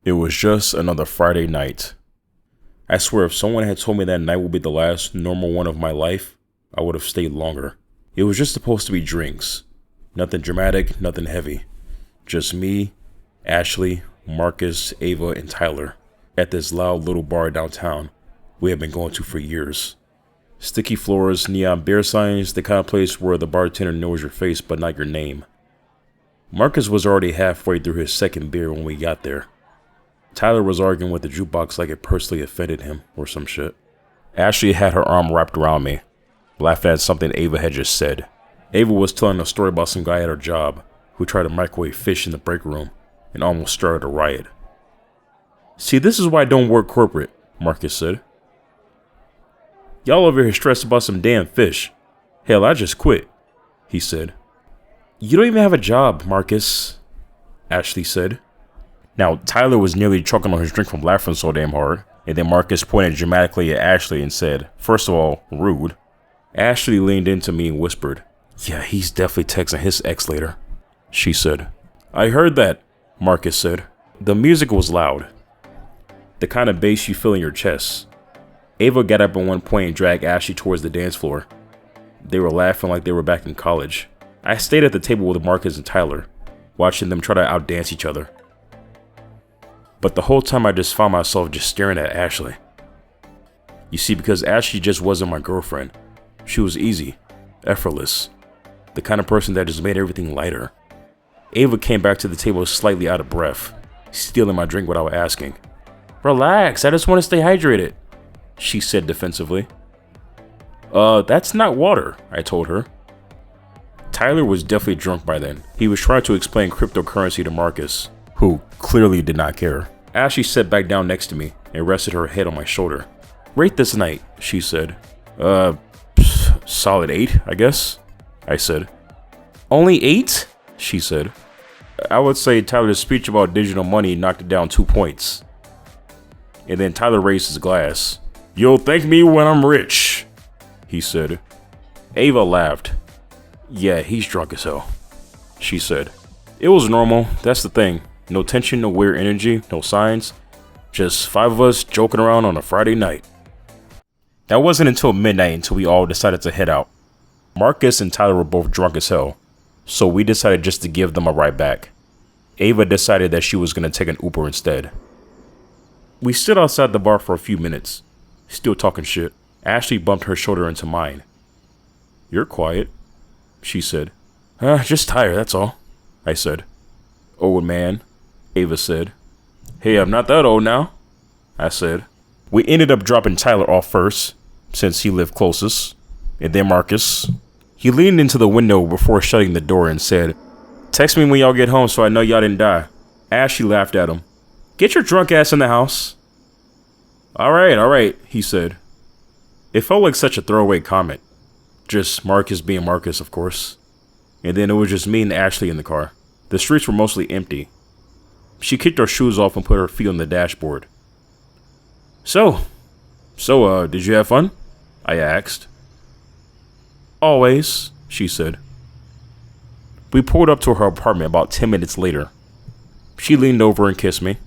It was just another Friday night. I swear if someone had told me that night would be the last normal one of my life, I would have stayed longer. It was just supposed to be drinks. Nothing dramatic, nothing heavy. Just me, Ashley, Marcus, Ava, and Tyler at this loud little bar downtown we have been going to for years. Sticky floors, neon beer signs, the kind of place where the bartender knows your face but not your name. Marcus was already halfway through his second beer when we got there. Tyler was arguing with the jukebox like it personally offended him or some shit. Ashley had her arm wrapped around me, laughing at something Ava had just said. Ava was telling a story about some guy at her job who tried to microwave fish in the break room and almost started a riot. "See, this is why I don't work corporate," Marcus said. "Y'all over here stressed about some damn fish. Hell, I just quit," he said. "You don't even have a job, Marcus," Ashley said. Now, Tyler was nearly choking on his drink from laughing so damn hard, and then Marcus pointed dramatically at Ashley and said, "First of all, rude." Ashley leaned into me and whispered, "Yeah, he's definitely texting his ex later," she said. "I heard that," Marcus said. The music was loud, the kind of bass you feel in your chest. Ava got up at one point and dragged Ashley towards the dance floor. They were laughing like they were back in college. I stayed at the table with Marcus and Tyler, watching them try to outdance each other. But the whole time I just found myself just staring at Ashley. You see, because Ashley just wasn't my girlfriend. She was easy, effortless, the kind of person that just made everything lighter. Ava came back to the table slightly out of breath, stealing my drink without asking. "Relax, I just want to stay hydrated," she said defensively. That's not water," I told her. Tyler was definitely drunk by then. He was trying to explain cryptocurrency to Marcus, who clearly did not care. Ashley sat back down next to me and rested her head on my shoulder. "Rate this night," she said. Solid 8, I guess," I said. "Only 8? She said. I would say Tyler's speech about digital money knocked it down 2 points. And then Tyler raised his glass. "You'll thank me when I'm rich," he said. Ava laughed. "Yeah, he's drunk as hell," she said. It was normal, that's the thing. No tension, no weird energy, no signs. Just 5 of us joking around on a Friday night. That wasn't until midnight until we all decided to head out. Marcus and Tyler were both drunk as hell, so we decided just to give them a ride back. Ava decided that she was going to take an Uber instead. We stood outside the bar for a few minutes, still talking shit. Ashley bumped her shoulder into mine. "You're quiet," she said. Just tired, that's all," I said. "Old man," Ava said. "Hey, I'm not that old now," I said. We ended up dropping Tyler off first, since he lived closest, and then Marcus. He leaned into the window before shutting the door and said, "Text me when y'all get home so I know y'all didn't die." Ashley laughed at him. "Get your drunk ass in the house." All right, he said. It felt like such a throwaway comment. Just Marcus being Marcus, of course. And then it was just me and Ashley in the car. The streets were mostly empty. She kicked her shoes off and put her feet on the dashboard. So, did you have fun?" I asked. "Always," she said. We pulled up to her apartment about 10 minutes later. She leaned over and kissed me.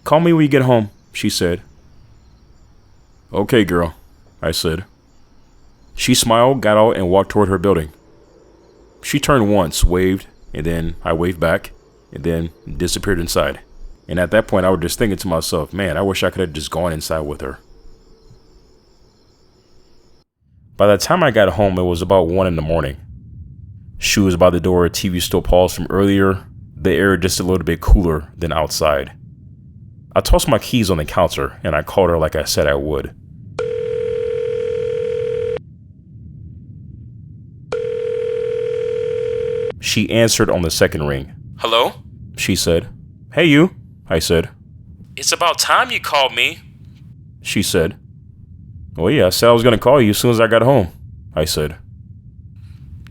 "Call me when you get home," she said. "Okay, girl," I said. She smiled, got out, and walked toward her building. She turned once, waved, and then I waved back, and then disappeared inside. And at that point, I was just thinking to myself, man, I wish I could have just gone inside with her. By the time I got home, it was about 1 in the morning. Shoes by the door, TV still paused from earlier, the air just a little bit cooler than outside. I tossed my keys on the counter, and I called her like I said I would. She answered on the second ring. "Hello?" she said. "Hey, you," I said. "It's about time you called me," she said. "Well, yeah, I said I was going to call you as soon as I got home," I said.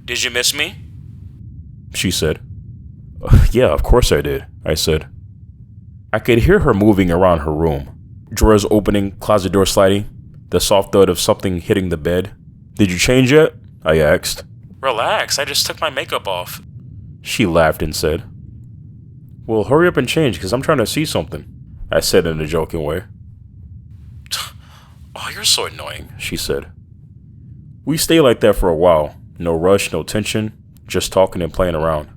"Did you miss me?" she said. "Yeah, of course I did," I said. I could hear her moving around her room. Drawers opening, closet door sliding, the soft thud of something hitting the bed. "Did you change yet?" I asked. "Relax, I just took my makeup off," she laughed and said. Well, hurry up and change, because I'm trying to see something, I said in a joking way. Oh, you're so annoying, she said. We stayed like that for a while. No rush, no tension, just talking and playing around.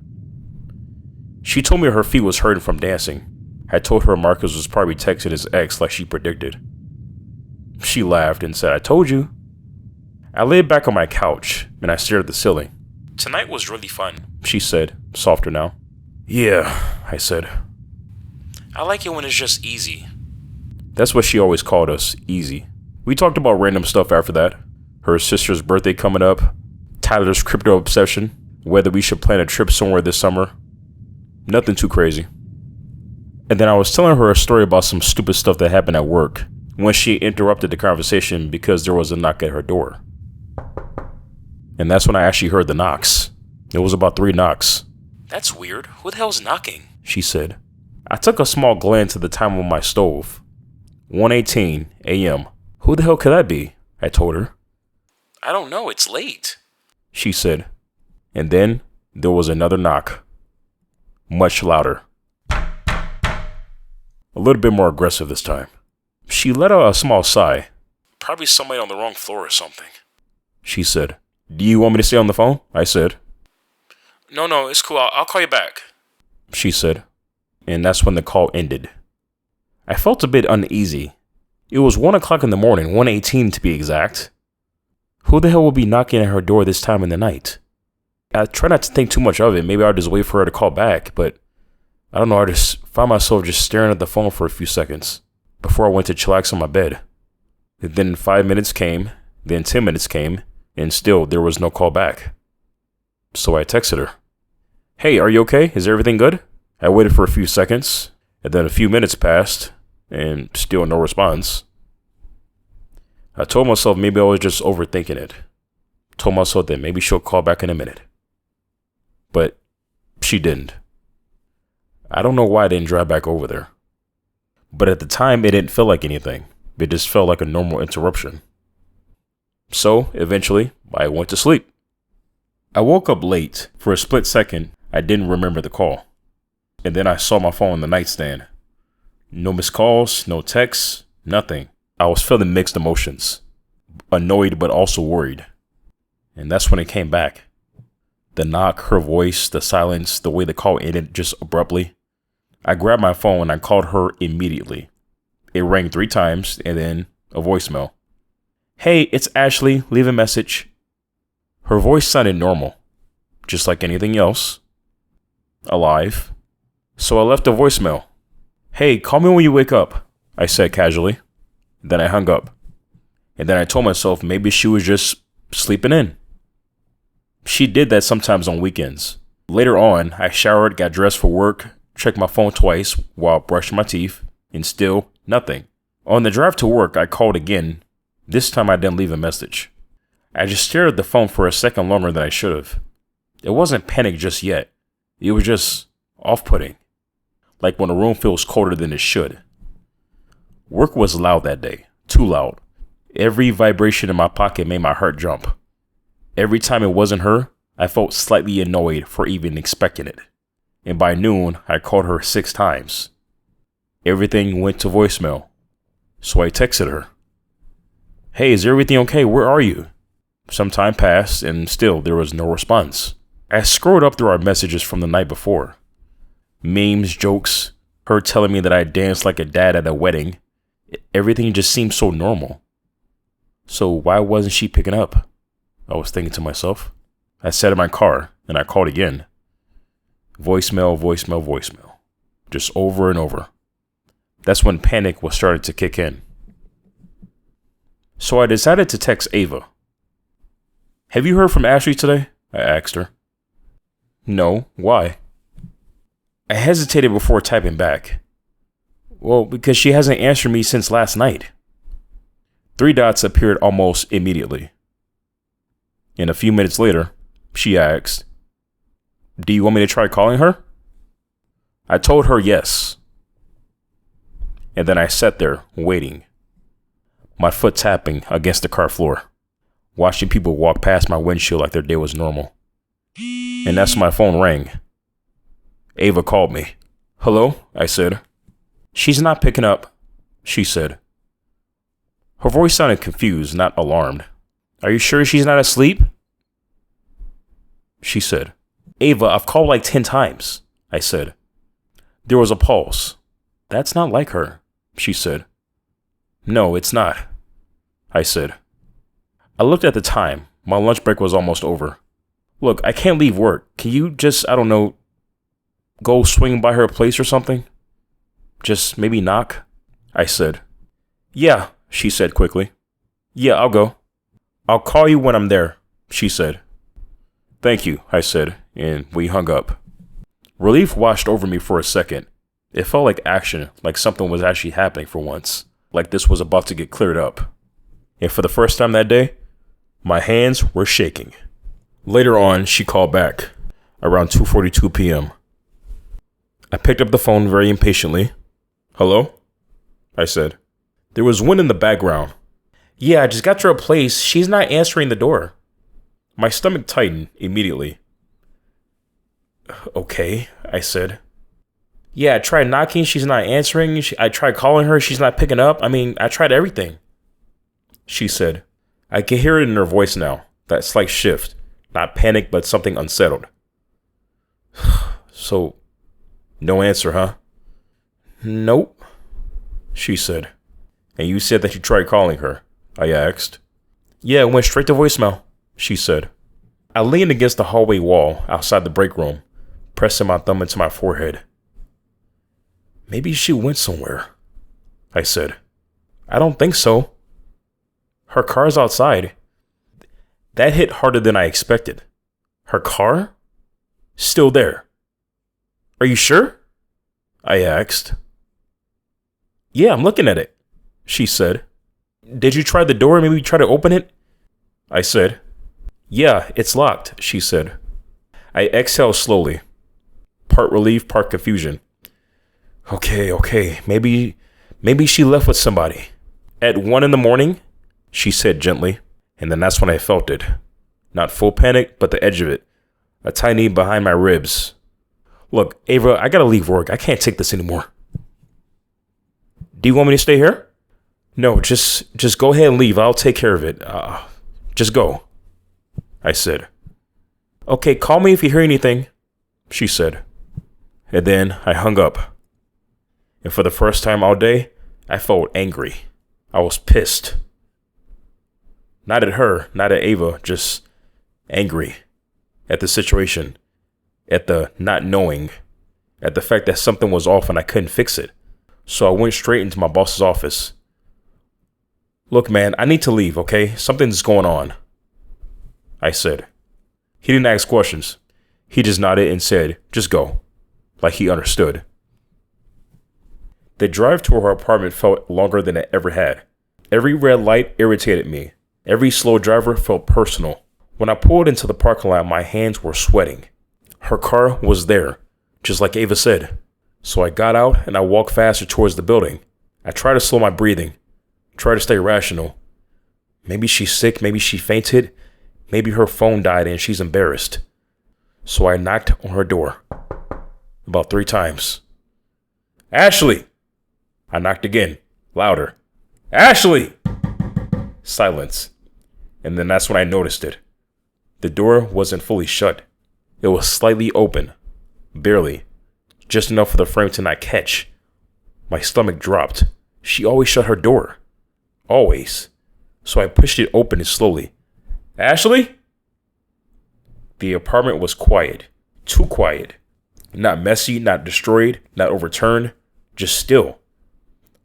She told me her feet was hurting from dancing. I told her Marcus was probably texting his ex like she predicted. She laughed and said, I told you. I laid back on my couch and I stared at the ceiling. Tonight was really fun, she said, softer now. Yeah, I said. I like it when it's just easy. That's what she always called us, easy. We talked about random stuff after that. Her sister's birthday coming up, Tyler's crypto obsession, whether we should plan a trip somewhere this summer. Nothing too crazy. And then I was telling her a story about some stupid stuff that happened at work when she interrupted the conversation because there was a knock at her door. And that's when I actually heard the knocks. It was about 3 knocks. That's weird. Who the hell's knocking? She said. I took a small glance at the time on my stove. 1:18 a.m. Who the hell could that be? I told her. I don't know. It's late, she said. And then there was another knock. Much louder. A little bit more aggressive this time. She let out a small sigh. Probably somebody on the wrong floor or something, she said. Do you want me to stay on the phone? I said. No, it's cool. I'll call you back, she said. And that's when the call ended. I felt a bit uneasy. It was 1 o'clock in the morning, 1:18 to be exact. Who the hell would be knocking at her door this time in the night? I try not to think too much of it. Maybe I'll just wait for her to call back, but I don't know. I just found myself just staring at the phone for a few seconds before I went to chillax on my bed. Then 5 minutes came, then 10 minutes came, and still there was no call back. So I texted her. Hey, are you okay? Is everything good? I waited for a few seconds, and then a few minutes passed, and still no response. I told myself maybe I was just overthinking it. Told myself that maybe she'll call back in a minute. But she didn't. I don't know why I didn't drive back over there. But at the time, it didn't feel like anything. It just felt like a normal interruption. So, eventually, I went to sleep. I woke up late. For a split second, I didn't remember the call. And then I saw my phone on the nightstand. No missed calls, no texts, nothing. I was feeling mixed emotions. Annoyed, but also worried. And that's when it came back. The knock, her voice, the silence, the way the call ended just abruptly. I grabbed my phone and I called her immediately. It rang 3 times and then a voicemail. Hey, it's Ashley. Leave a message. Her voice sounded normal, just like anything else. Alive. So I left a voicemail. Hey, call me when you wake up, I said casually. Then I hung up. And then I told myself maybe she was just sleeping in. She did that sometimes on weekends. Later on, I showered, got dressed for work, checked my phone twice while brushing my teeth, and still nothing. On the drive to work, I called again. This time I didn't leave a message. I just stared at the phone for a second longer than I should have. It wasn't panic just yet. It was just off-putting. Like when a room feels colder than it should. Work was loud that day. Too loud. Every vibration in my pocket made my heart jump. Every time it wasn't her, I felt slightly annoyed for even expecting it. And by noon, I called her 6 times. Everything went to voicemail. So I texted her. Hey, is everything okay? Where are you? Some time passed and still there was no response. I scrolled up through our messages from the night before. Memes, jokes, her telling me that I danced like a dad at a wedding. Everything just seemed so normal. So why wasn't she picking up? I was thinking to myself. I sat in my car and I called again. Voicemail, voicemail, voicemail. Just over and over. That's when panic was starting to kick in. So I decided to text Ava. Have you heard from Ashley today? I asked her. No, why? I hesitated before typing back. Well, because she hasn't answered me since last night. 3 dots appeared almost immediately. And a few minutes later, she asked, do you want me to try calling her? I told her yes. And then I sat there, waiting. My foot tapping against the car floor. Watching people walk past my windshield like their day was normal. And that's when my phone rang. Ava called me. Hello? I said. She's not picking up, she said. Her voice sounded confused, not alarmed. Are you sure she's not asleep? She said. Ava, I've called like 10 times, I said. There was a pause. That's not like her, she said. No, it's not, I said. I looked at the time. My lunch break was almost over. Look, I can't leave work. Can you just, I don't know, go swing by her place or something? Just maybe knock? I said. Yeah, she said quickly. Yeah, I'll go. I'll call you when I'm there, she said. Thank you, I said, and we hung up. Relief washed over me for a second. It felt like action, like something was actually happening for once, like this was about to get cleared up. And for the first time that day, my hands were shaking. Later on, she called back, around 2:42 p.m. I picked up the phone very impatiently. Hello? I said. There was wind in the background. Yeah, I just got to her place. She's not answering the door. My stomach tightened immediately. Okay, I said. Yeah, I tried knocking. She's not answering. I tried calling her. She's not picking up. I tried everything. She said. I can hear it in her voice now. That slight shift. Not panic, but something unsettled. So, no answer, huh? Nope, she said. And you said that you tried calling her, I asked. Yeah, it went straight to voicemail, she said. I leaned against the hallway wall outside the break room, pressing my thumb into my forehead. Maybe she went somewhere, I said. I don't think so. Her car's outside. That hit harder than I expected. Her car? Still there. Are you sure? I asked. Yeah, I'm looking at it, she said. Did you try the door? Maybe try to open it? I said. Yeah, it's locked, she said. I exhaled slowly. Part relief, part confusion. Okay. Maybe she left with somebody. At 1 a.m, she said gently. And then that's when I felt it. Not full panic, but the edge of it. A tiny behind my ribs. Look, Ava, I gotta leave work. I can't take this anymore. Do you want me to stay here? No, just go ahead and leave. I'll take care of it. Just go, I said. Okay, call me if you hear anything, she said. And then I hung up. And for the first time all day, I felt angry. I was pissed. Not at her, not at Ava, just angry at the situation, at the not knowing, at the fact that something was off and I couldn't fix it. So I went straight into my boss's office. Look, man, I need to leave, okay? Something's going on, I said. He didn't ask questions. He just nodded and said, just go, like he understood. The drive to her apartment felt longer than it ever had. Every red light irritated me. Every slow driver felt personal. When I pulled into the parking lot, my hands were sweating. Her car was there, just like Ava said. So I got out and I walked faster towards the building. I tried to slow my breathing, try to stay rational. Maybe she's sick, maybe she fainted, maybe her phone died and she's embarrassed. So I knocked on her door about 3 times. Ashley! I knocked again, louder. Ashley! Silence. And then that's when I noticed it. The door wasn't fully shut. It was slightly open. Barely. Just enough for the frame to not catch. My stomach dropped. She always shut her door. Always. So I pushed it open slowly. Ashley? The apartment was quiet. Too quiet. Not messy, not destroyed, not overturned. Just still.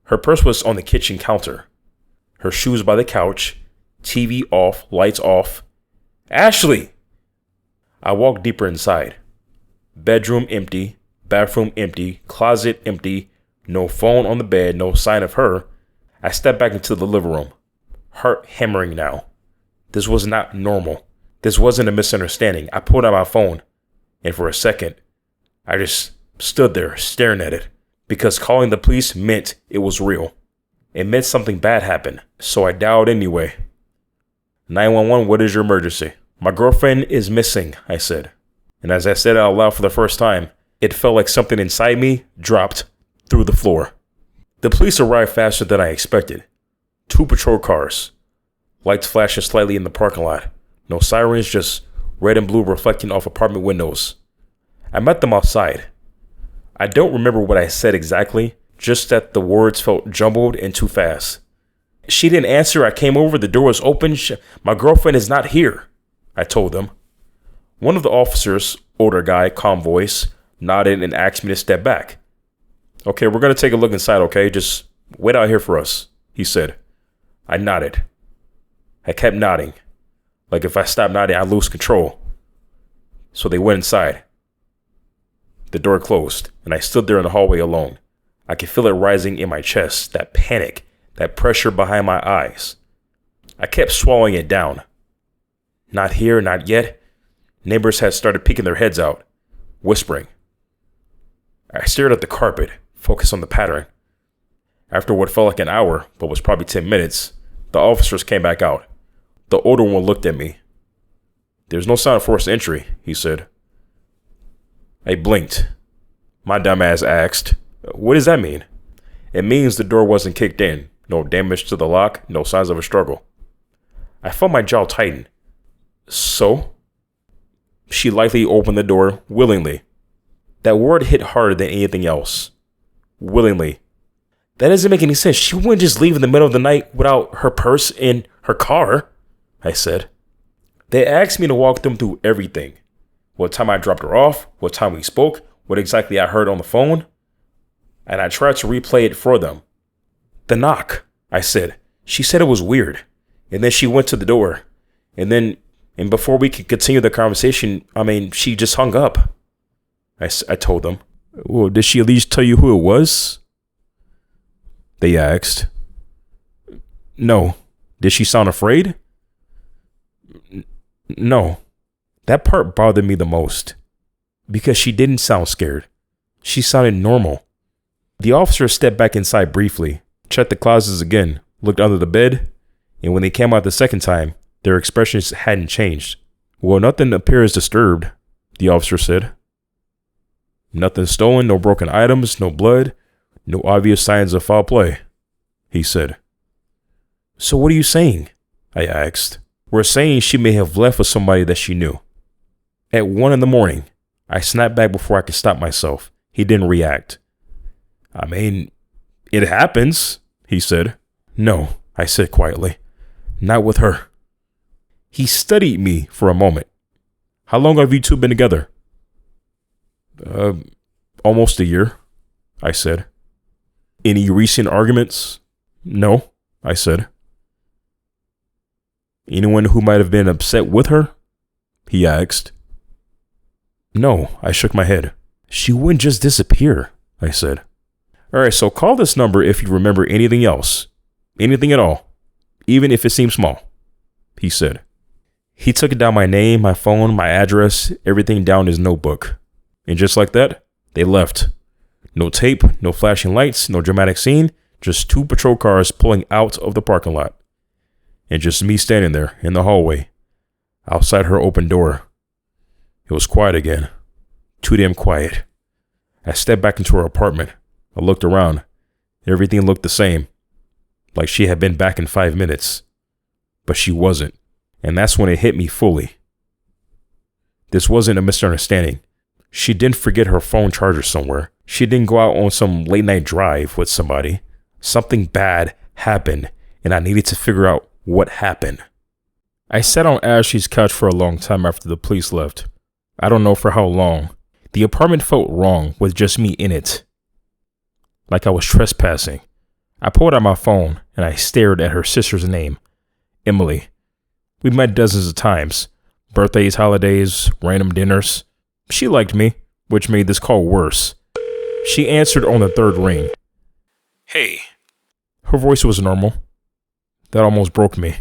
Her purse was on the kitchen counter. Her shoes by the couch. TV off, lights off. Ashley! I walked deeper inside. Bedroom empty. Bathroom empty. Closet empty. No phone on the bed. No sign of her. I stepped back into the living room. Heart hammering now. This was not normal. This wasn't a misunderstanding. I pulled out my phone. And for a second, I just stood there staring at it. Because calling the police meant it was real. It meant something bad happened. So I dialed anyway. 911, what is your emergency? My girlfriend is missing, I said. And as I said it out loud for the first time, It felt like something inside me dropped through the floor. The police arrived faster than I expected. 2 patrol cars. Lights flashing slightly in the parking lot. No sirens, just red and blue reflecting off apartment windows. I met them outside. I don't remember what I said exactly, just that the words felt jumbled and too fast. She didn't answer. I came over. The door was open. My girlfriend is not here, I told them. One of the officers, older guy, calm voice, nodded and asked me to step back. Okay, we're going to take a look inside, okay? Just wait out here for us, he said. I nodded. I kept nodding. Like if I stopped nodding, I'd lose control. So they went inside. The door closed, and I stood there in the hallway alone. I could feel it rising in my chest, that panic, that pressure behind my eyes. I kept swallowing it down. Not here, not yet. Neighbors had started peeking their heads out, whispering. I stared at the carpet, focused on the pattern. After what felt like an hour, but was probably 10 minutes, the officers came back out. The older one looked at me. There's no sign of forced entry, he said. I blinked. My dumb ass asked, what does that mean? It means the door wasn't kicked in. No damage to the lock, no signs of a struggle. I felt my jaw tighten. So? She lightly opened the door, willingly. That word hit harder than anything else. Willingly. That doesn't make any sense. She wouldn't just leave in the middle of the night without her purse in her car, I said. They asked me to walk them through everything. What time I dropped her off, what time we spoke, what exactly I heard on the phone. And I tried to replay it for them. The knock, I said. She said it was weird. And then she went to the door. And before we could continue the conversation, she just hung up. I told them. Well, did she at least tell you who it was? They asked. No. Did she sound afraid? No. That part bothered me the most. Because she didn't sound scared. She sounded normal. The officer stepped back inside briefly, checked the closets again, looked under the bed, and when they came out the second time, their expressions hadn't changed. Well, nothing appears disturbed, the officer said. Nothing stolen, no broken items, no blood, no obvious signs of foul play, he said. So what are you saying? I asked. We're saying she may have left with somebody that she knew. At 1 a.m, I snapped back before I could stop myself. He didn't react. It happens, he said. No, I said quietly. Not with her. He studied me for a moment. How long have you two been together? Almost a year, I said. Any recent arguments? No, I said. Anyone who might have been upset with her? He asked. No, I shook my head. She wouldn't just disappear, I said. All right, so call this number if you remember anything else. Anything at all. Even if it seems small, he said. He took down my name, my phone, my address, everything down his notebook. And just like that, they left. No tape, no flashing lights, no dramatic scene, just 2 patrol cars pulling out of the parking lot. And just me standing there in the hallway, outside her open door. It was quiet again. Too damn quiet. I stepped back into her apartment. I looked around. Everything looked the same. Like she had been back in 5 minutes. But she wasn't. And that's when it hit me fully. This wasn't a misunderstanding. She didn't forget her phone charger somewhere. She didn't go out on some late night drive with somebody. Something bad happened, and I needed to figure out what happened. I sat on Ashley's couch for a long time after the police left. I don't know for how long. The apartment felt wrong with just me in it. Like I was trespassing. I pulled out my phone and I stared at her sister's name, Emily. We met dozens of times. Birthdays, holidays, random dinners. She liked me, which made this call worse. She answered on the 3rd ring. Hey. Her voice was normal. That almost broke me.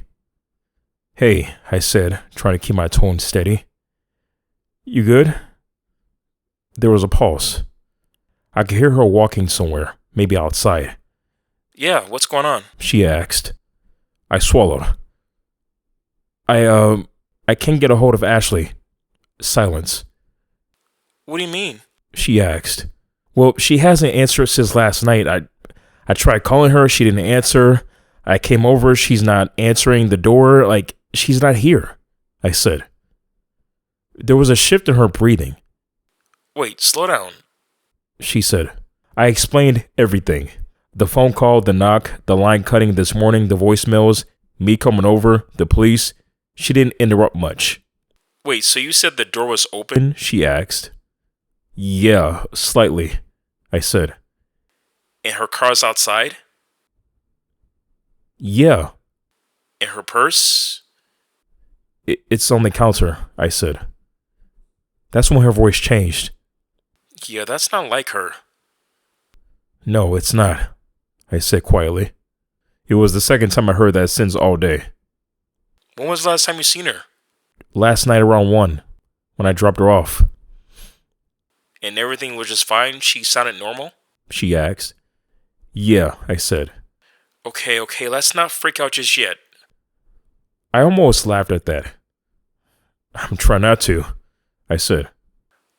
Hey, I said, trying to keep my tone steady. You good? There was a pause. I could hear her walking somewhere, maybe outside. Yeah, what's going on? She asked. I swallowed. I can't get a hold of Ashley. Silence. What do you mean? she asked. Well, she hasn't answered since last night. I tried calling her. She didn't answer. I came over. She's not answering the door. Like, she's not here, I said. There was a shift in her breathing. Wait, slow down, she said. I explained everything. The phone call, the knock, the line cutting this morning, the voicemails, me coming over, the police. She didn't interrupt much. Wait, so you said the door was open? She asked. Yeah, slightly, I said. And her car's outside? Yeah. And her purse? It's on the counter, I said. That's when her voice changed. Yeah, that's not like her. No, it's not, I said quietly. It was the second time I heard that since all day. When was the last time you seen her? Last night around 1, when I dropped her off. And everything was just fine? She sounded normal? She asked. Yeah, I said. Okay, let's not freak out just yet. I almost laughed at that. I'm trying not to, I said.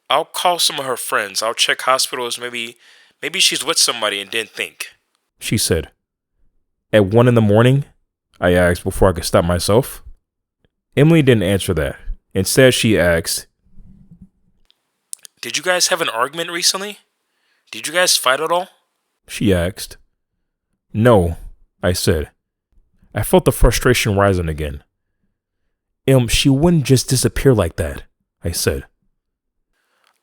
I'll call some of her friends. I'll check hospitals. Maybe she's with somebody and didn't think, she said. At 1 a.m, I asked before I could stop myself. Emily didn't answer that. Instead, she asked, Did you guys have an argument recently? Did you guys fight at all? She asked. No, I said. I felt the frustration rising again. She wouldn't just disappear like that, I said.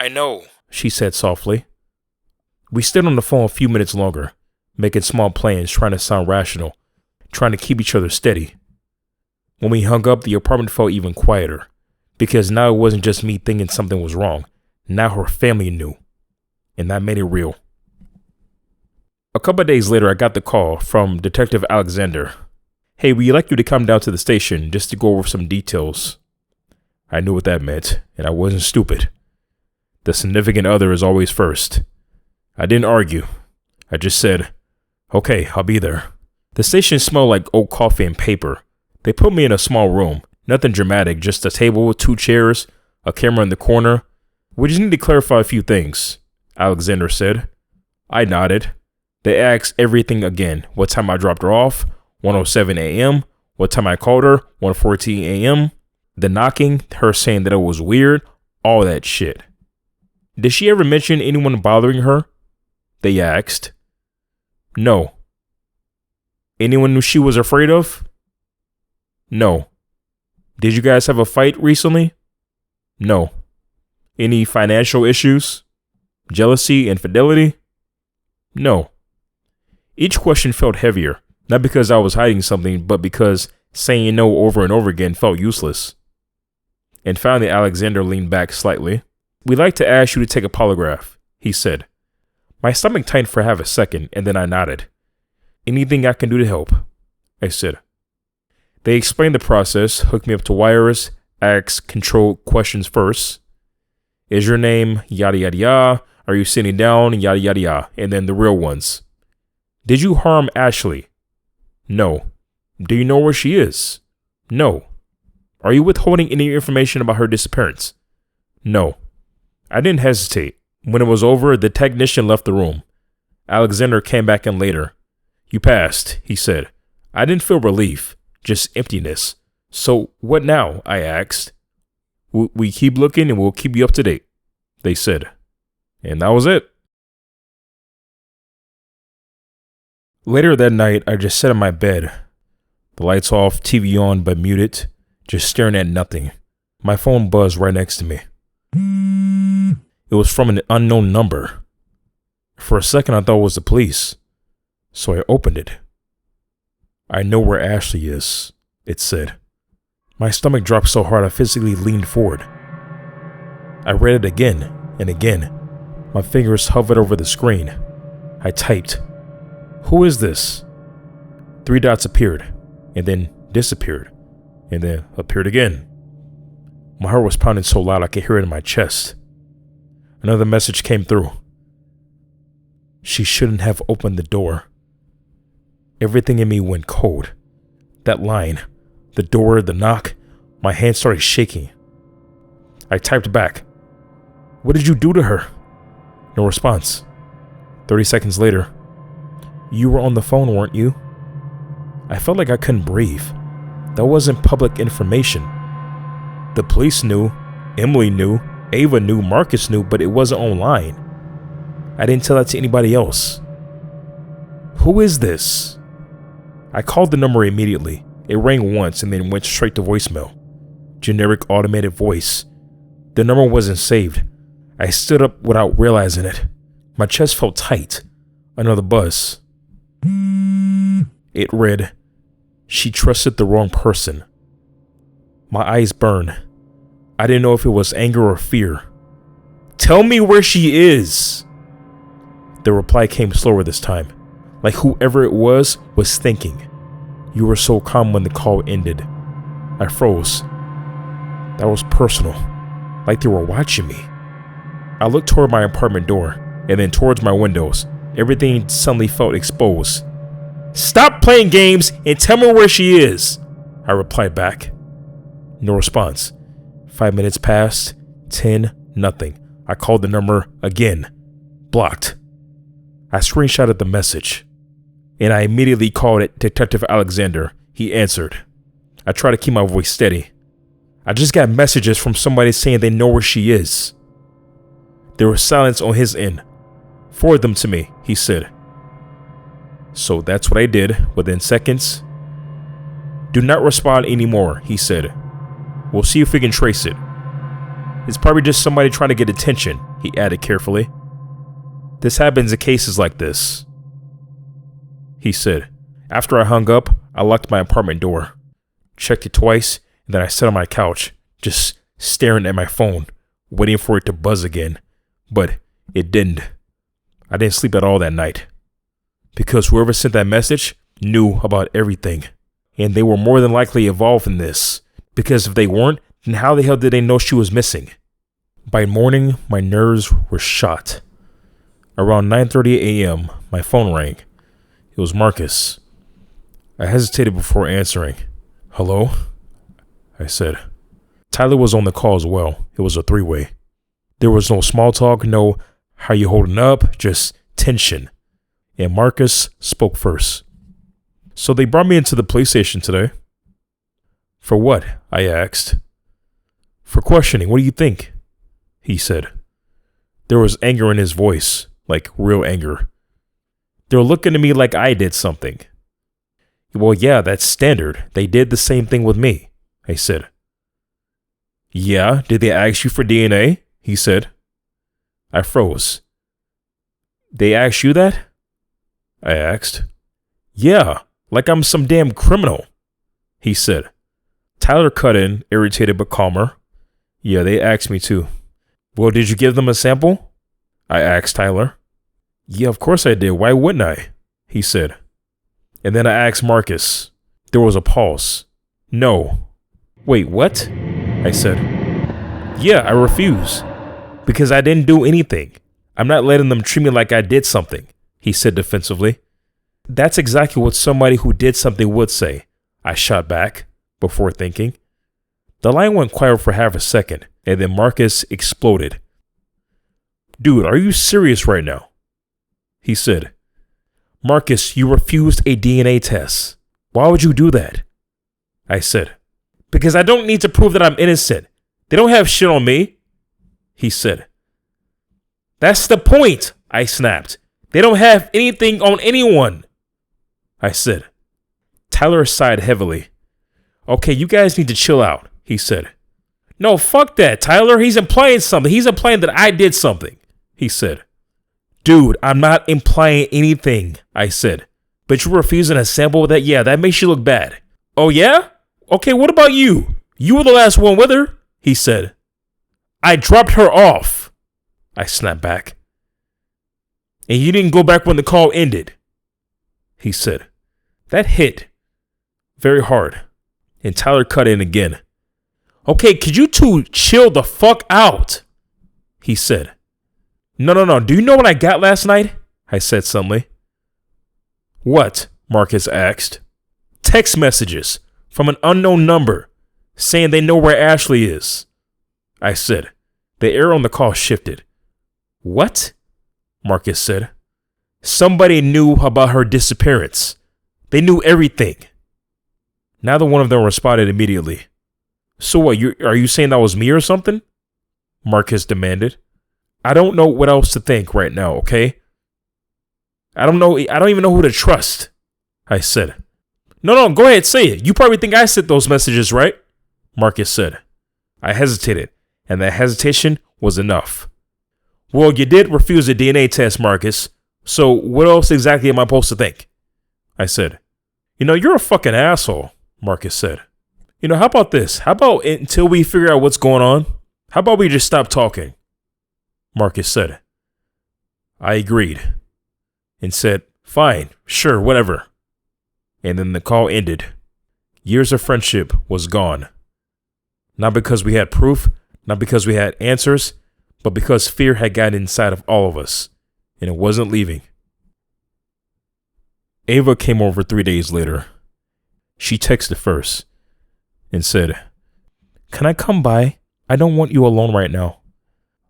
I know, she said softly. We stayed on the phone a few minutes longer, making small plans, trying to sound rational, trying to keep each other steady. When we hung up, the apartment felt even quieter, because now it wasn't just me thinking something was wrong. Now her family knew, and that made it real. A couple of days later, I got the call from Detective Alexander. Hey, we'd like you to come down to the station just to go over some details. I knew what that meant, and I wasn't stupid. The significant other is always first. I didn't argue. I just said, okay, I'll be there. The station smelled like old coffee and paper. They put me in a small room. Nothing dramatic, just a table with 2 chairs, a camera in the corner. We just need to clarify a few things, Alexander said. I nodded. They asked everything again. What time I dropped her off, 1:07 a.m. What time I called her, 1:14 a.m. The knocking, her saying that it was weird, all that shit. Did she ever mention anyone bothering her? They asked. No. Anyone she was afraid of? No. Did you guys have a fight recently? No. Any financial issues? Jealousy, infidelity? No. Each question felt heavier, not because I was hiding something, but because saying no over and over again felt useless. And finally, Alexander leaned back slightly. We'd like to ask you to take a polygraph, he said. My stomach tightened for half a second, and then I nodded. Anything I can do to help, I said. They explained the process, hooked me up to wires, asked controlled questions first. Is your name yada yada yada? Are you sitting down? Yada yada yada. And then the real ones. Did you harm Ashley? No. Do you know where she is? No. Are you withholding any information about her disappearance? No. I didn't hesitate. When it was over, the technician left the room. Alexander came back in later. You passed, he said. I didn't feel relief, just emptiness. So what now? I asked. We keep looking and we'll keep you up to date, they said. And that was it. Later that night, I just sat in my bed. The lights off, TV on but muted, just staring at nothing. My phone buzzed right next to me. It was from an unknown number. For a second, I thought it was the police, so I opened it. I know where Ashley is, it said. My stomach dropped so hard I physically leaned forward. I read it again and again. My fingers hovered over the screen. I typed, "Who is this?" 3 dots appeared, and then disappeared, and then appeared again. My heart was pounding so loud I could hear it in my chest. Another message came through. She shouldn't have opened the door. Everything in me went cold. That line, the door, the knock, my hand started shaking. I typed back, "What did you do to her?" No response. 30 seconds later. You were on the phone, weren't you? I felt like I couldn't breathe. That wasn't public information. The police knew, Emily knew, Ava knew, Marcus knew, but it wasn't online. I didn't tell that to anybody else. Who is this? I called the number immediately. It rang once and then went straight to voicemail. Generic automated voice. The number wasn't saved. I stood up without realizing it. My chest felt tight. Another buzz. It read, "She trusted the wrong person." My eyes burned. I didn't know if it was anger or fear. "Tell me where she is." The reply came slower this time, like whoever it was thinking. You were so calm when the call ended. I froze. That was personal, like they were watching me. I looked toward my apartment door and then towards my windows. Everything suddenly felt exposed. "Stop playing games and tell me where she is," I replied back. No response. 5 minutes passed. 10, nothing. I called the number again. Blocked. I screenshotted the message, and I immediately called it Detective Alexander. He answered. I tried to keep my voice steady. "I just got messages from somebody saying they know where she is." There was silence on his end. "Forward them to me," he said. So that's what I did within seconds. "Do not respond anymore," he said. "We'll see if we can trace it. It's probably just somebody trying to get attention," he added carefully. "This happens in cases like this," he said. After I hung up, I locked my apartment door, checked it twice, and then I sat on my couch, just staring at my phone, waiting for it to buzz again. But it didn't. I didn't sleep at all that night. Because whoever sent that message knew about everything. And they were more than likely involved in this. Because if they weren't, then how the hell did they know she was missing? By morning, my nerves were shot. Around 9:30 a.m., my phone rang. It was Marcus. I hesitated before answering. "Hello?" I said. Tyler was on the call as well. It was a three-way. There was no small talk, no "how you holding up," just tension. And Marcus spoke first. "So they brought me into the police station today." "For what?" I asked. "For questioning. What do you think?" he said. There was anger in his voice, like real anger. "They're looking at me like I did something." "Well, yeah, that's standard. They did the same thing with me," I said. "Yeah, did they ask you for DNA?" he said. I froze. "They asked you that?" I asked. "Yeah, like I'm some damn criminal," he said. Tyler cut in, irritated but calmer. "Yeah, they asked me too." "Well, did you give them a sample?" I asked Tyler. "Yeah, of course I did. Why wouldn't I?" he said. And then I asked Marcus. There was a pause. "No." "Wait, what?" I said. "Yeah, I refuse. Because I didn't do anything. I'm not letting them treat me like I did something," he said defensively. "That's exactly what somebody who did something would say," I shot back, before thinking. The line went quiet for half a second, and then Marcus exploded. "Dude, are you serious right now?" he said. "Marcus, you refused a DNA test. Why would you do that?" I said. "Because I don't need to prove that I'm innocent. They don't have shit on me," he said. "That's the point," I snapped. "They don't have anything on anyone," I said. Tyler sighed heavily. "Okay, you guys need to chill out," he said. "No, fuck that, Tyler. He's implying something. He's implying that I did something," he said. "Dude, I'm not implying anything," I said. "But you're refusing a sample of that? Yeah, that makes you look bad." "Oh, yeah? Okay, what about you? You were the last one with her," he said. "I dropped her off," I snapped back. "And you didn't go back when the call ended," he said. That hit very hard, and Tyler cut in again. "Okay, could you two chill the fuck out?" he said. No. Do you know what I got last night?" I said suddenly. "What?" Marcus asked. "Text messages from an unknown number saying they know where Ashley is," I said. The air on the call shifted. "What?" Marcus said. Somebody knew about her disappearance. They knew everything. Neither one of them responded immediately. So what, are you saying that was me or something? Marcus demanded. I don't know what else to think right now, okay? I don't even know who to trust, I said. No, go ahead, say it. You probably think I sent those messages, right? Marcus said. I hesitated, and that hesitation was enough. Well, you did refuse a DNA test, Marcus. So what else exactly am I supposed to think? I said. You're a fucking asshole, Marcus said. How about this? How about until we figure out what's going on? How about we just stop talking? Marcus said. I agreed and said, fine, sure, whatever. And then the call ended. Years of friendship was gone. Not because we had proof, not because we had answers, but because fear had gotten inside of all of us, and it wasn't leaving. Ava came over 3 days later. She texted first and said, can I come by? I don't want you alone right now.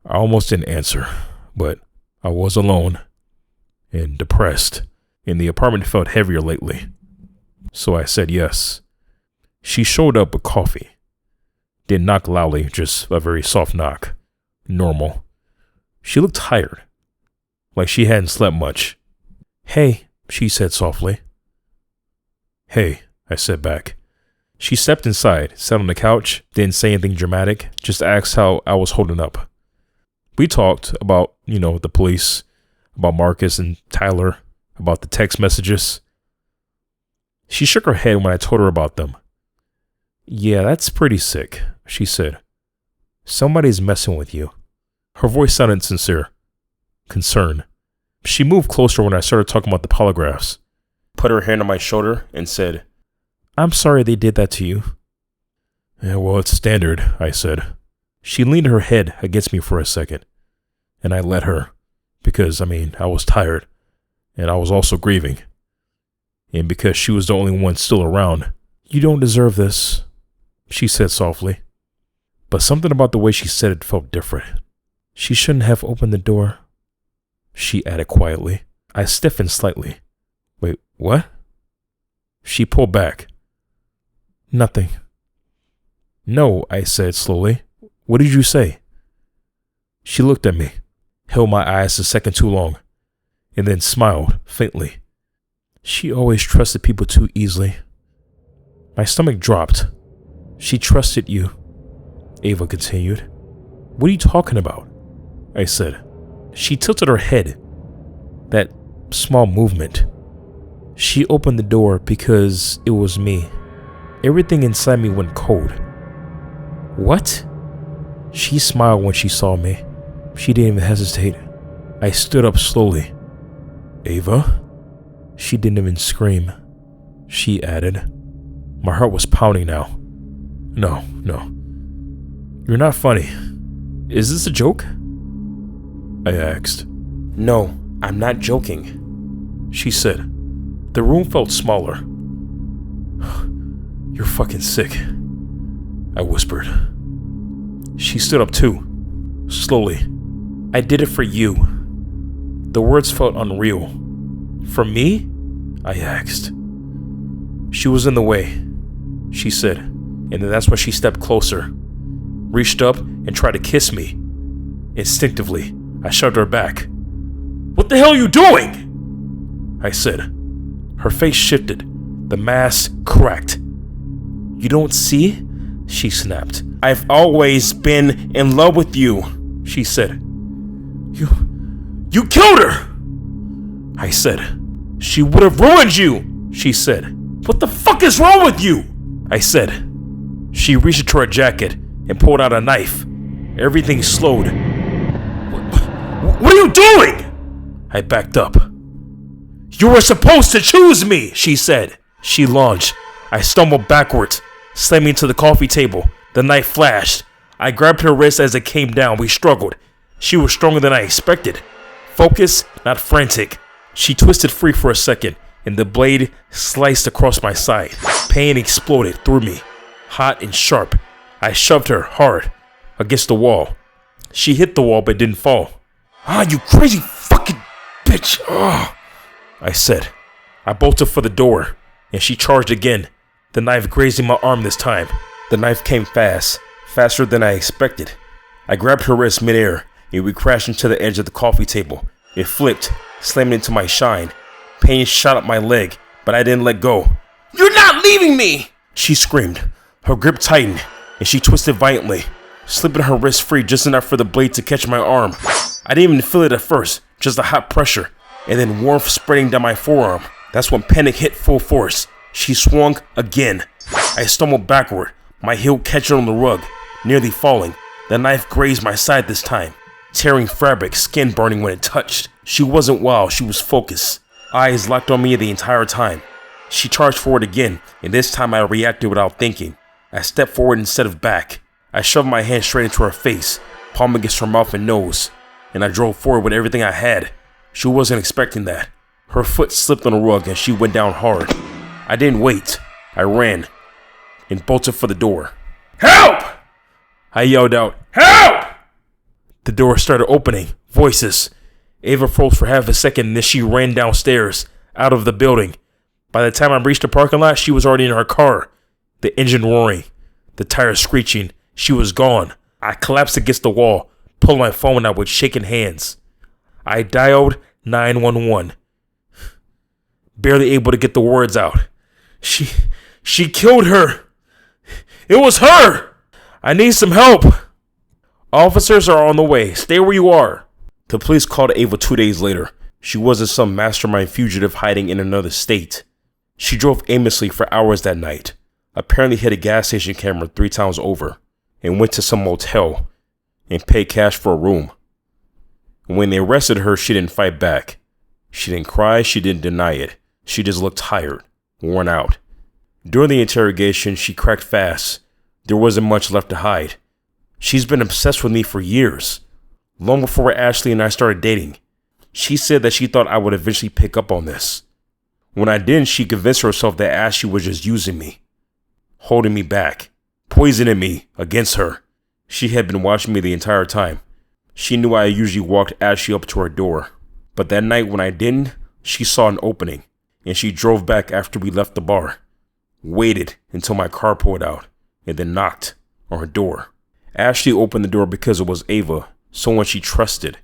I almost didn't answer, but I was alone and depressed, and the apartment felt heavier lately. So I said yes. She showed up with coffee. Didn't knock loudly, just a very soft knock. Normal. She looked tired, like she hadn't slept much. Hey, she said softly. Hey, I said back. She stepped inside, sat on the couch, didn't say anything dramatic, just asked how I was holding up. We talked about, the police, about Marcus and Tyler, about the text messages. She shook her head when I told her about them. Yeah, that's pretty sick, she said. Somebody's messing with you. Her voice sounded sincere. Concern. She moved closer when I started talking about the polygraphs. Put her hand on my shoulder and said, I'm sorry they did that to you. Yeah, well, it's standard, I said. She leaned her head against me for a second, and I let her, because, I was tired, and I was also grieving. And because she was the only one still around. You don't deserve this, she said softly. But something about the way she said it felt different. She shouldn't have opened the door, she added quietly. I stiffened slightly. Wait, what? She pulled back. Nothing. No, I said slowly. What did you say? She looked at me, held my eyes a second too long, and then smiled faintly. She always trusted people too easily. My stomach dropped. She trusted you, Ava continued. What are you talking about? I said. She tilted her head. That small movement. She opened the door because it was me. Everything inside me went cold. What? She smiled when she saw me. She didn't even hesitate. I stood up slowly. Ava? She didn't even scream. She added. My heart was pounding now. No. You're not funny. Is this a joke? I asked. No, I'm not joking, she said. The room felt smaller. You're fucking sick, I whispered. She stood up too, slowly. I did it for you. The words felt unreal. For me? I asked. She was in the way, she said, and then that's when she stepped closer, reached up and tried to kiss me. Instinctively, I shoved her back. What the hell are you doing? I said. Her face shifted. The mask cracked. You don't see? She snapped. I've always been in love with you, she said. You killed her, I said. She would have ruined you, she said. What the fuck is wrong with you? I said. She reached into her jacket and pulled out a knife. Everything slowed. What are you doing? I backed up. You were supposed to choose me, she said. She lunged. I stumbled backwards, slamming into the coffee table. The knife flashed. I grabbed her wrist as it came down. We struggled. She was stronger than I expected. Focused, not frantic. She twisted free for a second, and the blade sliced across my side. Pain exploded through me, hot and sharp. I shoved her hard against the wall. She hit the wall but didn't fall. Ah, you crazy fucking bitch! Ugh, I said. I bolted for the door, and she charged again, the knife grazing my arm this time. The knife came fast, faster than I expected. I grabbed her wrist midair, and we crashed into the edge of the coffee table. It flipped, slamming into my shine. Pain shot up my leg, but I didn't let go. "You're not leaving me!" she screamed. Her grip tightened, and she twisted violently, slipping her wrist free just enough for the blade to catch my arm. I didn't even feel it at first, just a hot pressure, and then warmth spreading down my forearm. That's when panic hit full force. She swung again. I stumbled backward, my heel catching on the rug, nearly falling. The knife grazed my side this time, tearing fabric, skin burning when it touched. She wasn't wild, she was focused, eyes locked on me the entire time. She charged forward again, and this time I reacted without thinking. I stepped forward instead of back. I shoved my hand straight into her face, palm against her mouth and nose, and I drove forward with everything I had. She wasn't expecting that. Her foot slipped on the rug and she went down hard. I didn't wait. I ran and bolted for the door. "Help!" I yelled out, "Help!" The door started opening. Voices. Ava froze for half a second and then she ran downstairs, out of the building. By the time I reached the parking lot, she was already in her car, the engine roaring, the tires screeching. She was gone. I collapsed against the wall, pulled my phone out with shaking hands. I dialed 911, barely able to get the words out. She killed her. It was her. I need some help. Officers are on the way. Stay where you are. The police called Ava 2 days later. She wasn't some mastermind fugitive hiding in another state. She drove aimlessly for hours that night, apparently hit a gas station camera 3 times over, and went to some motel and paid cash for a room. When they arrested her, she didn't fight back. She didn't cry, she didn't deny it. She just looked tired, worn out. During the interrogation, she cracked fast. There wasn't much left to hide. She's been obsessed with me for years, long before Ashley and I started dating. She said that she thought I would eventually pick up on this. When I didn't, she convinced herself that Ashley was just using me, holding me back, poisoning me against her. She had been watching me the entire time. She knew I usually walked Ashley up to her door, but that night when I didn't, she saw an opening, and she drove back after we left the bar, waited until my car pulled out, and then knocked on her door. Ashley opened the door because it was Ava, someone she trusted.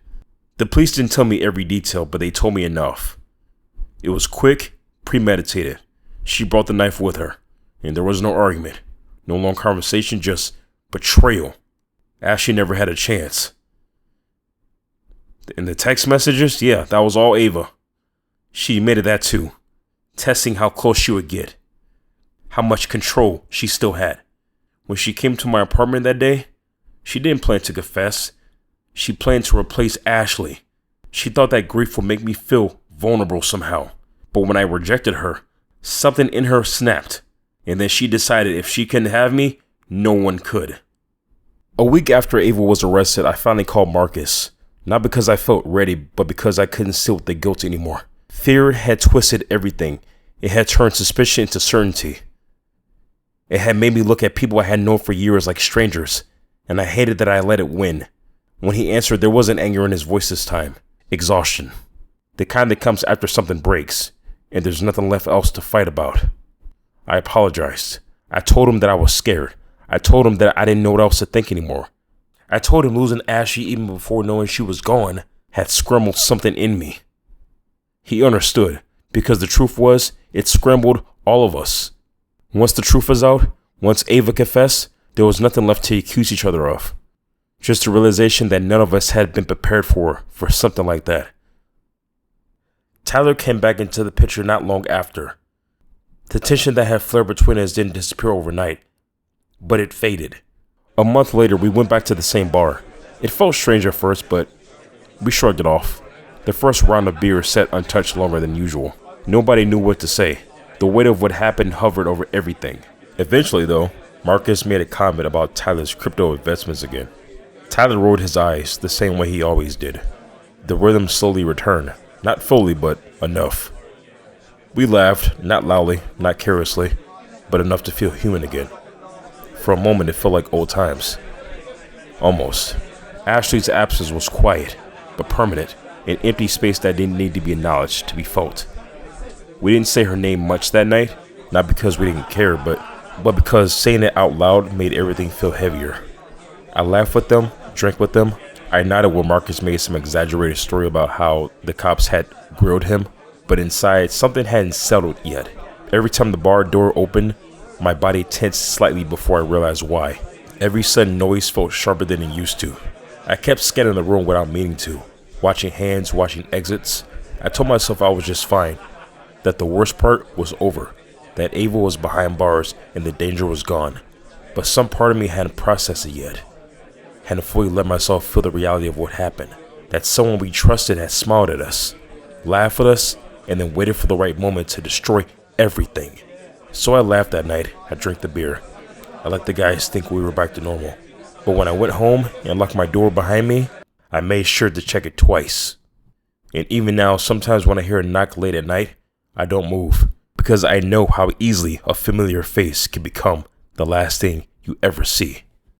The police didn't tell me every detail, but they told me enough. It was quick, premeditated. She brought the knife with her, and there was no argument, no long conversation, just betrayal. Ashley never had a chance. In the text messages, yeah, that was all Ava. She admitted that too, testing how close she would get, how much control she still had. When she came to my apartment that day, she didn't plan to confess. She planned to replace Ashley. She thought that grief would make me feel vulnerable somehow. But when I rejected her, something in her snapped, and then she decided if she couldn't have me, no one could. A week after Ava was arrested, I finally called Marcus. Not because I felt ready, but because I couldn't sit with the guilt anymore. Fear had twisted everything. It had turned suspicion into certainty. It had made me look at people I had known for years like strangers, and I hated that I let it win. When he answered, there wasn't anger in his voice this time. Exhaustion. The kind that comes after something breaks, and there's nothing left else to fight about. I apologized. I told him that I was scared. I told him that I didn't know what else to think anymore. I told him losing Ashley even before knowing she was gone had scrambled something in me. He understood, because the truth was, it scrambled all of us. Once the truth was out, once Ava confessed, there was nothing left to accuse each other of. Just the realization that none of us had been prepared for something like that. Tyler came back into the picture not long after. The tension that had flared between us didn't disappear overnight, but it faded. A month later, we went back to the same bar. It felt strange at first, but we shrugged it off. The first round of beer sat untouched longer than usual. Nobody knew what to say. The weight of what happened hovered over everything. Eventually, though, Marcus made a comment about Tyler's crypto investments again. Tyler rolled his eyes the same way he always did. The rhythm slowly returned. Not fully, but enough. We laughed, not loudly, not carelessly, but enough to feel human again. For a moment, it felt like old times. Almost. Ashley's absence was quiet, but permanent, an empty space that didn't need to be acknowledged, to be felt. We didn't say her name much that night, not because we didn't care, but because saying it out loud made everything feel heavier. I laughed with them, drank with them. I nodded when Marcus made some exaggerated story about how the cops had grilled him, but inside, something hadn't settled yet. Every time the bar door opened, my body tensed slightly before I realized why. Every sudden noise felt sharper than it used to. I kept scanning the room without meaning to, watching hands, watching exits. I told myself I was just fine, that the worst part was over, that Ava was behind bars and the danger was gone. But some part of me hadn't processed it yet, hadn't fully let myself feel the reality of what happened, that someone we trusted had smiled at us, laughed at us, and then waited for the right moment to destroy everything. So I laughed that night. I drank the beer. I let the guys think we were back to normal. But when I went home and locked my door behind me, I made sure to check it twice. And even now, sometimes when I hear a knock late at night, I don't move, because I know how easily a familiar face can become the last thing you ever see.